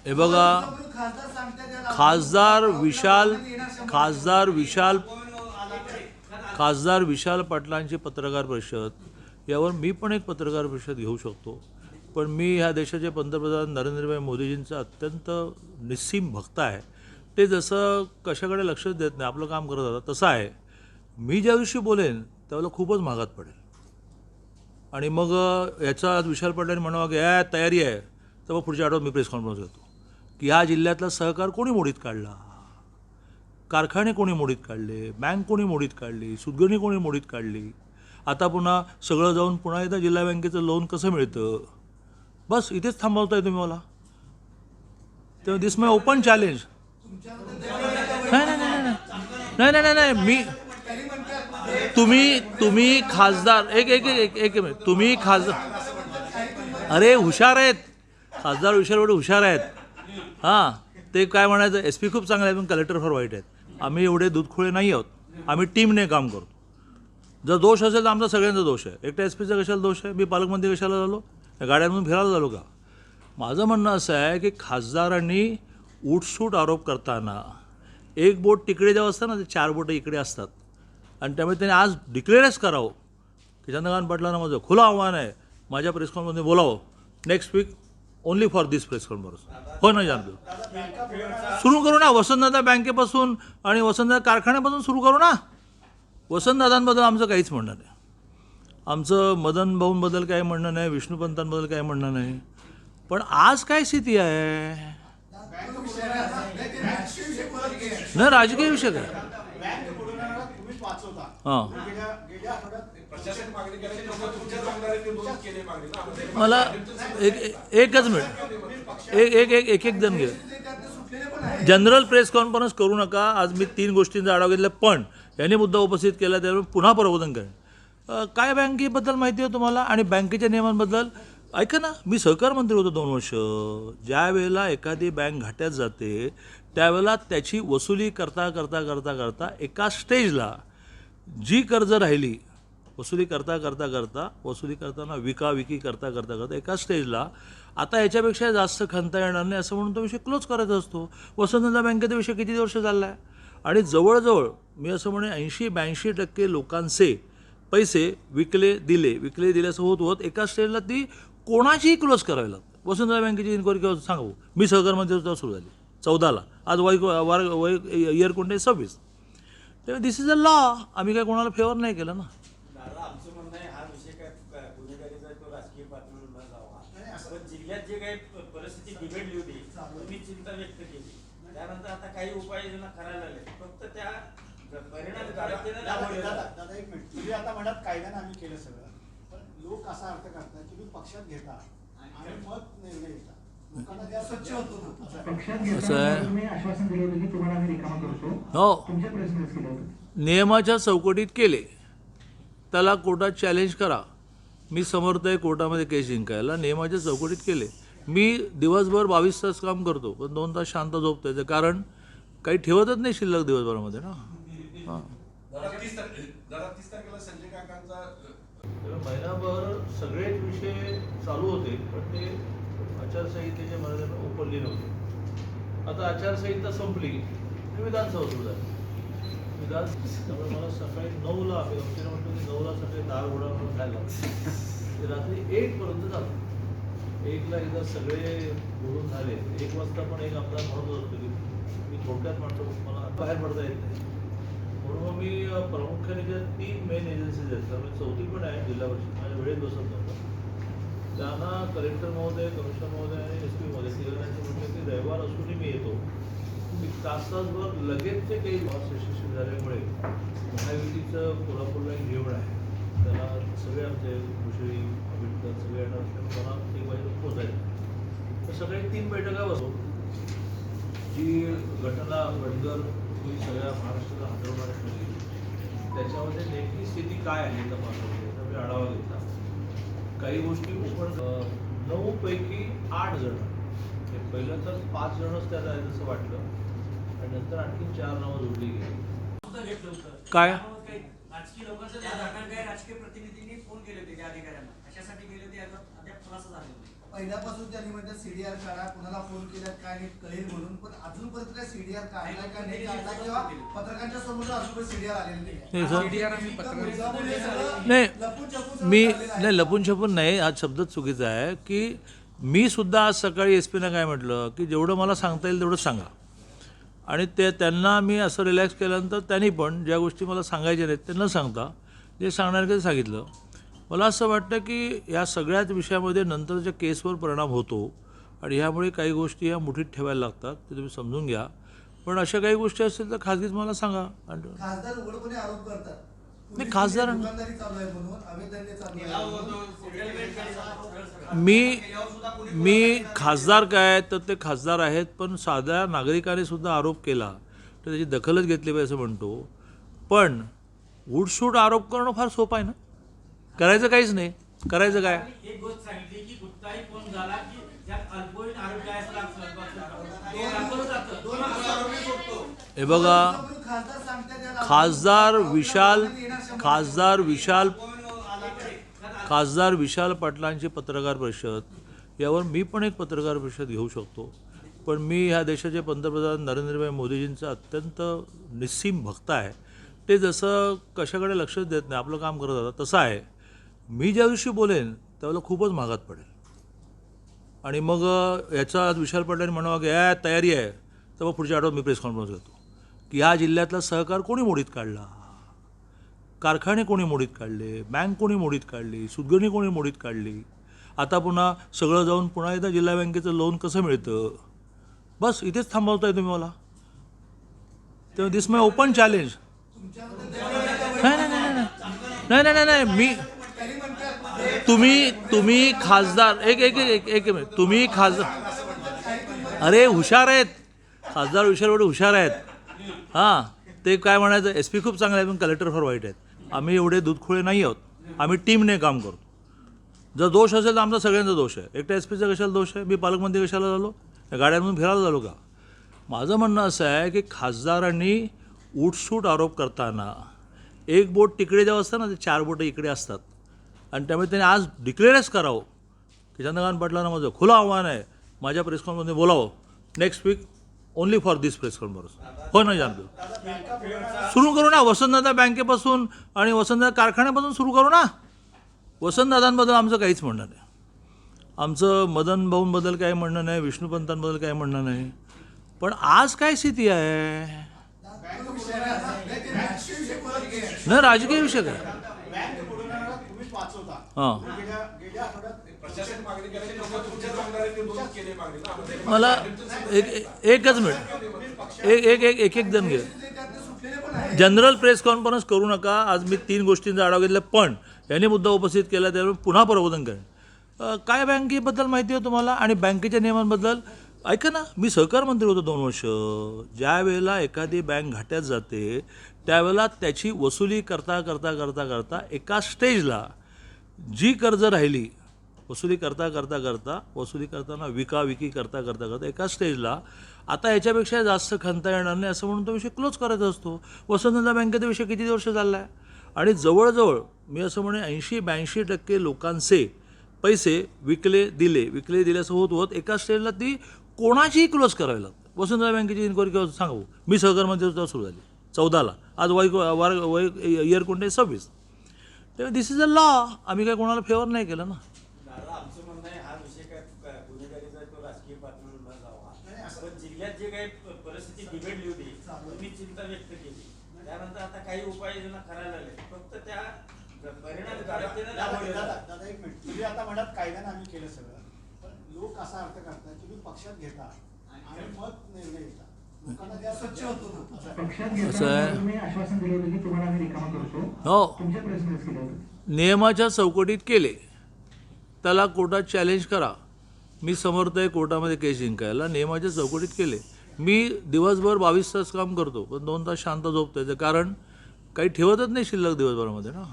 हे बघा, खासदार विशाल खासदार विशाल खासदार विशाल पाटलांची पत्रकार परिषद यावर मी पण एक पत्रकार परिषद घेऊ शकतो, पण मी ह्या देशाचे पंतप्रधान नरेंद्रभाई मोदीजींचा अत्यंत निस्सीम भक्त आहे. ते जसं कशाकडे लक्षच देत नाही, आपलं काम करत होतं तसं आहे. मी ज्या दिवशी बोलेन त्यावेळेला खूपच महागात पडेल आणि मग याचा आज विशाल पाटलांनी म्हणावं की या तयारी आहे, तर मग पुढच्या आठवड्यात मी प्रेस कॉन्फरन्स घेतो की ह्या जिल्ह्यातला सहकार कोणी मोडीत काढला, कारखाने कोणी मोडीत काढले, बँक कोणी मोडीत काढली, सुदगिरणी कोणी मोडीत काढली, आता पुन्हा सगळं जाऊन पुन्हा एकदा जिल्हा बँकेचं लोन कसं मिळतं. बस इथेच थांबवताय तुम्ही मला. तेव्हा दिस माय ओपन चॅलेंज. नाही नाही नाही नाही नाही नाही नाही मी तुम्ही खासदार एक मिनिट. तुम्ही खासदार अरे हुशार आहेत, खासदार विशाल हुशार आहेत. हां, ते काय म्हणायचं, एस पी खूप चांगले आहेत पण कलेक्टर फार वाईट आहेत. आम्ही एवढे दूधखोळे नाही आहोत, आम्ही टीमने काम करतो. जर दोष असेल तर आमचा सगळ्यांचा दोष आहे. एकट्या एस पीचा कशाला दोष आहे, मी पालकमंत्री कशाला झालो, गाड्यांमधून फिरायला झालो का. माझं म्हणणं असं आहे की खासदारांनी उठसूट आरोप करताना एक बोट तिकडे जेव्हा असतं ना, ते 4 बोटं इकडे असतात आणि त्यामुळे त्यांनी आज डिक्लेअरच करावं की चंद्रकांत पाटलांना माझं खुलं आव्हान आहे, माझ्या प्रेस कॉन्फरन्समध्ये बोलावं next week only for this press conference. हो ना जानतो, सुरू करू ना वसंतदादा बँकेपासून आणि वसंतदादा कारखान्यापासून सुरू करू ना. वसंतदादांबद्दल आमचं काहीच म्हणणं नाही, आमचं मदन भाऊंबद्दल काही म्हणणं नाही, विष्णुपंतांबद्दल काही म्हणणं नाही. पण आज काय स्थिती आहे नाही, राजकीय विषय काय. हां, मला एकच मिनिट, एक जण घे. जनरल प्रेस कॉन्फरन्स करू नका. आज मी 3 गोष्टींचा आढावा घेतला, पण यांनी मुद्दा उपस्थित केला त्यामुळे पुन्हा प्रबोधन करेन. काय बँकेबद्दल माहिती आहे तुम्हाला आणि बँकेच्या नियमांबद्दल. ऐका ना, मी सहकार मंत्री होतो 2 वर्ष. ज्या वेळेला एखादी बँक घाट्यात जाते त्यावेळेला त्याची वसुली करता करता करता करता एका स्टेजला जी कर्ज राहिली, वसुली करता करता करता वसुली करताना विकाविकी करता करता करता एका स्टेजला आता याच्यापेक्षा जास्त खणता येणार नाही असं म्हणून तो विषय क्लोज करायचा असतो. वसंतदादा बँकेचा विषय किती वर्ष चालला आहे आणि जवळजवळ मी असं म्हणे 80-82% लोकांचे पैसे विकले दिले असं होत एका स्टेजला ती कोणाचीही क्लोज करावी लागते. वसंतदादा बँकेची इन्क्वायरी केव्हा सांगू, मी सहकार मंत्री तेव्हा सुरू झाली 14ला, आज वय इयर कोणते 26. तेव्हा दिस इज अ लॉ. आम्ही काय कोणाला फेवर नाही केलं ना. आमचं म्हणणं आहे हा विषय काय गुन्हेगारीचा तो राजकीय पातळीवर न जावा, पण जिल्ह्यात जे काही परिस्थिती बिघडली होती तुम्ही चिंता व्यक्त केली, त्यानंतर आता काही उपाययोजना करायला लागले, फक्त त्या परिणामकारकतेने दादा एक मिनिट, तुम्ही आता म्हणत कायद्याने आम्ही केलं सगळं, पण लोक असा अर्थ करतात की तुम्ही पक्षात घेता आणि मत निर्णय घेता. नियमाच्या चौकटीत केले त्याला कोर्टात चॅलेंज करा. मी समर्थ आहे कोर्टामध्ये केस जिंकायला. नियमाच्या चौकटीत केले. मी दिवसभर 22 तास काम करतो पण 2 तास शांत झोपतो. त्याचं कारण काही ठेवतच नाही शिल्लक दिवसभरामध्ये ना. हां, महिनाभर सगळेच विषय चालू होते पण ते आचारसंहितेच्या मर्यादेने उपलली नव्हते. आता आचारसंहिता संपली, विधानसभा सुरू झाली. त्यामुळे मला सकाळी 9ला आम्ही आमच्या म्हणतो की 9ला सकाळी दार उघडा म्हणून खायला ते रात्री 1पर्यंत झालं. 1ला एकदा सगळे बोलून झाले. 1 वाजता पण एक आमदार म्हणत होतो की मी थोडक्यात म्हणतो मला बाहेर पडता येत नाही, म्हणून मग मी प्रामुख्याने ज्या 3 मेन एजन्सीज आहेत त्यामुळे 4थी पण आहे जिल्हा परिषद माझ्या वेळेत बसत नव्हतं, त्यांना कलेक्टर महोदय, कमिशनर महोदय आणि एस पी महोदय तिघांनी म्हटलं की रविवार असूनही मी येतो. मी तासभर लगेच ते काही यशस्वी झाल्यामुळे महायुतीचं कोल्हापूरला एक जेवण आहे, त्याला सगळे आमचे मुश्री आंबेडकर सगळे येणार असल्यामुळे मला 1 वाजेला पोचायचं. तर सगळे 3 बैठका बसवून जी घटना घडगर ही सगळ्या महाराष्ट्राला हादरवणार ठरली, त्याच्यामध्ये नेमकी स्थिती काय आहे तपासण्याची याचा मी आढावा घेतला. काही गोष्टी ओपन 9 पैकी 8 जण, पहिलं तर 5 जणच त्यात आहेत असं वाटलं आणि नंतर आणखी 4 नावं जोडली गेली. काय राजकीय लोकांचं राजकीय प्रतिनिधींनी फोन केले होते त्या अधिकाऱ्यांना, कशासाठी गेले होते अद्याप खुलासा झालेला नाही. पहिल्यापासून त्यांनी म्हणजे सीडीआर काढा, कुणाला फोन केल्यात काय नाही कळेल म्हणून, पण अजूनपर्यंत काय सीडीआर काढलाय का नाही काढला किंवा पत्रकारांच्या समोर अजूनपर्यंत सीडीआर आलेली नाही सर. नाही. नाही लपून छपून मी सगळं चाललेलं आहे. नाही लपून छपून नाही, हा शब्दच चुकीचा आहे की मी सुद्धा आज सकाळी एस पीनं काय म्हटलं की जेवढं मला सांगता येईल तेवढं सांगा, आणि ते त्यांना मी असं रिलॅक्स केल्यानंतर त्यांनी पण ज्या गोष्टी मला सांगायच्या नाहीत ते न सांगता जे सांगणार ते सांगितलं. मला असं वाटतं की या सगळ्याच विषयामध्ये नंतरच्या केसवर परिणाम होतो आणि ह्यामुळे काही गोष्टी ह्या मुठीत ठेवायला लागतात, ते तुम्ही समजून घ्या. पण अशा काही गोष्टी असतील तर खाजगीच मला सांगा. खासदार उघडपणे आरोप करतात. नाही, खासदार- दुकानदारी चालू आहे म्हणून, अवैध धंदे चालू आहे म्हणून. मी खासदार काय तर ते खासदार आहेत, पण साध्या नागरिकाने सुद्धा आरोप केला तर त्याची दखलच घेतली पाहिजे असं म्हणतो. पण उठसूट आरोप करणं फार सोपं आहे ना, करायचं काहीच नाही, करायचं काय. एक गोष्ट सांगितली की गुप्ताही फोन झाला की ज्यात अल्पवयीन आरोग्य आहे असं दाखवलं जातं. दोन आरोपी सोडतो. हे बघा, खासदार सांगतात याला- खासदार विशाल पाटलांची पत्रकार परिषद, यावर मी पण एक पत्रकार परिषद घेऊ शकतो. पण मी ह्या देशाचे पंतप्रधान नरेंद्रभाई मोदीजींचा अत्यंत निस्सीम भक्त आहे. ते जसं कशाकडे लक्षच देत नाही, आपलं काम करत होतं तसं आहे. मी ज्या दिवशी बोलेन त्यावेळेला खूपच महागात पडेल, आणि मग याचा आज विशाल पाटलांनी म्हणावं की तयारी आहे, तर मग पुढच्या आठवड्यात मी प्रेस कॉन्फरन्स घेतो की ह्या जिल्ह्यातला सहकार कोणी मोडीत काढला, कारखाने कोणी मोडीत काढले, बँक कोणी मोडीत काढली, सुदगिरणी कोणी मोडीत काढली. आता पुन्हा सगळं जाऊन पुन्हा एकदा जिल्हा बँकेचं लोन कसं मिळतं. बस इथेच थांबवताय तुम्ही मला. तेव्हा दिस माय ओपन चॅलेंज. नाही नाही नाही नाही नाही नाही नाही मी तुम्ही खासदार एक मिनिट, तुम्ही खासदार अरे हुशार आहेत खासदार, एवढे हुशार आहेत. हां, ते काय म्हणायचं एस पी खूप चांगले आहेत पण कलेक्टर फार वाईट आहेत. आम्ही एवढे दूधखोळे नाही आहोत, आम्ही टीमने काम करतो. जर दोष असेल तर आमचा सगळ्यांचा दोष आहे. एकट्या एस पीचा कशाला दोष आहे, मी पालकमंत्री कशाला झालो, गाड्यांमधून फिरायला झालो का. माझं म्हणणं असं आहे की खासदारांनी उठसूट आरोप करताना एक बोट तिकडे जेव्हा असतं ना ते 4 बोटं इकडे असतात, आणि त्यामुळे त्यांनी आज डिक्लेअरच करावं की चंद्रकांत पाटलांना माझं खुलं आव्हान आहे, माझ्या प्रेस कॉन्फरन्समध्ये बोलावं next week only for this press conference. हो ना जानतो, सुरू करू ना वसंतदादा बँकेपासून आणि वसंतदादा कारखान्यापासून सुरू करू ना. वसंतदादांबद्दल आमचं काहीच म्हणणं नाही, आमचं मदन भाऊंबद्दल काही म्हणणं नाही, विष्णुपंतांबद्दल काही म्हणणं नाही. पण आज काय स्थिती आहे नाही, राजकीय विषय काय. बँक बुडवणारा तुम्हीच वाचवता. हां, गेल्या आठवड्यात मला एकच मिनिट, एक जण घे. जनरल प्रेस कॉन्फरन्स करू नका. आज मी 3 गोष्टींचा आढावा घेतला, पण यांनी मुद्दा उपस्थित केला त्यामुळे पुन्हा प्रबोधन करेन. काय बँकेबद्दल माहिती आहे तुम्हाला आणि बँकेच्या नियमांबद्दल. ऐका ना, मी सहकार मंत्री होतो 2 वर्ष. ज्या वेळेला एखादी बँक घाट्यात जाते त्यावेळेला त्याची वसुली करता करता करता करता एका स्टेजला जी कर्ज राहिली वसुली करता करता करता वसुली करताना विकाविकी करता करता करता एका स्टेजला आता याच्यापेक्षा जास्त खणता येणार नाही असं म्हणून तो विषय क्लोज करायचा असतो. वसंतदादा बँकेचा विषय किती वर्ष चालला आहे आणि जवळजवळ मी असं म्हणेन 80-82% लोकांचे पैसे विकले दिले असं होत एका स्टेजला ती कोणाचीही क्लोज करावी लागते. वसंतदादा बँकेची इन्क्वायरी केव्हा सांगू, मी सहकार मंत्री तेव्हा सुरू झाली 14ला, आज वय इयर कोणते 26. तेव्हा दिस इज अ लॉ. आम्ही काय कोणाला फेवर नाही केलं ना. दादा आमचं म्हणणं आहे हा विषय काय गुन्हेगारीचा तो राजकीय पातळीवर न जावा, पण जिल्ह्यात जे काही परिस्थिती बिघडली होती तुम्ही चिंता व्यक्त केली, त्यानंतर आता काही उपाययोजना करायला लागले, फक्त त्या परिणामकारकतेने राबवले जातात. दादा एक मिनिट, तुम्ही आता म्हणत कायद्याने आम्ही केलं सगळं, पण लोक असा अर्थ करतात की तुम्ही पक्षात घेता आणि मत निर्णय घेता, लोकांना त्या स्वच्छ होतो ना. पक्षात असं घेताना आहे. तुम्ही आश्वासन दिलं होतं की तुम्हाला आम्ही रिकामा करतो. हो, तुमच्या प्रेस मिस केलं होतं. नियमाच्या चौकटीत केले त्याला कोर्टात चॅलेंज करा. मी समर्थ आहे कोर्टामध्ये केस जिंकायला. नियमाच्या चौकटीत केले. मी दिवसभर 22 तास काम करतो पण 2 तास शांत झोपतो. त्याचं कारण काही ठेवतच नाही शिल्लक दिवसभरामध्ये ना.